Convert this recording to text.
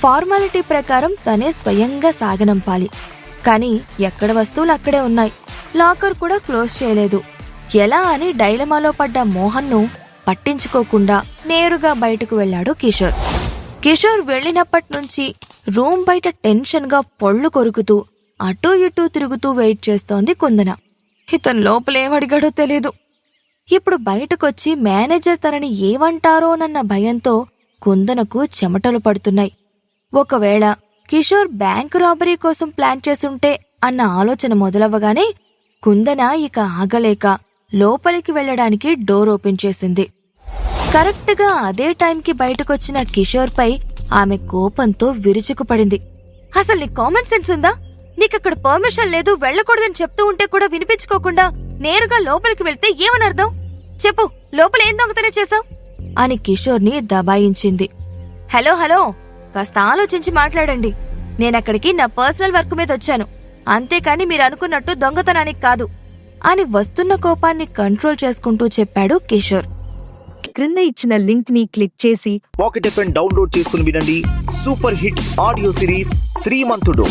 Formality ప్రకారం తనే స్వయంగా సాగనంపాలి. కాని ఎక్కడ వస్తువులు అక్కడే ఉన్నాయి. లాకర్ కూడా క్లోజ్ చేయలేదు. ఎలా అని డైలమాలో పడ్డ మోహన్ను పట్టించుకోకుండా నేరుగా బయటకు వెళ్లాడు కిషోర్. కిషోర్ వెళ్లినప్పట్నుంచి రూమ్ బయట టెన్షన్ గా పొళ్లు కొరుకుతూ అటూ ఇటూ తిరుగుతూ వెయిట్ చేస్తోంది కుందన. ఇతను లోపలేమడిగాడో తెలీదు. ఇప్పుడు బయటకొచ్చి మేనేజర్ తనని ఏమంటారోనన్న భయంతో కుందనకు చెమటలు పడుతున్నాయి. ఒకవేళ కిషోర్ బ్యాంకు రాబరీ కోసం ప్లాన్ చేసుంటే అన్న ఆలోచన మొదలవ్వగానే కుందన ఇక ఆగలేక లోపలికి వెళ్లడానికి డోర్ ఓపెన్ చేసింది. కరెక్ట్గా అదే టైంకి బయటకొచ్చిన కిషోర్ పై ఆమె కోపంతో విరుచుకుపడింది. అసలు నీ కామన్ సెన్స్ ఉందా? నీకక్కడ పర్మిషన్ లేదు, వెళ్లకూడదని చెప్తూ ఉంటే కూడా వినిపించుకోకుండా నేరుగా లోపలికి వెళ్తే ఏమనర్థం? చెప్పు, లోపల ఏం దొంగతనం చేశావు అని కిషోర్ని దబాయించింది. హలో హలో, కాస్త ఆలోచించి మాట్లాడండి. నేనక్కడికి నా పర్సనల్ వర్క్ మీద వచ్చాను, అంతేకాని మీరు అనుకున్నట్టు దొంగతనానికి కాదు అని వస్తున్న కోపాన్ని కంట్రోల్ చేసుకుంటూ చెప్పాడు కిషోర్. క్రింద ఇచ్చిన లింక్ ని క్లిక్ చేసి పాకెట్ ఎఫ్ఎం డౌన్లోడ్ చేసుకుని వినండి. సూపర్ హిట్ ఆడియో సిరీస్ శ్రీమంతుడు.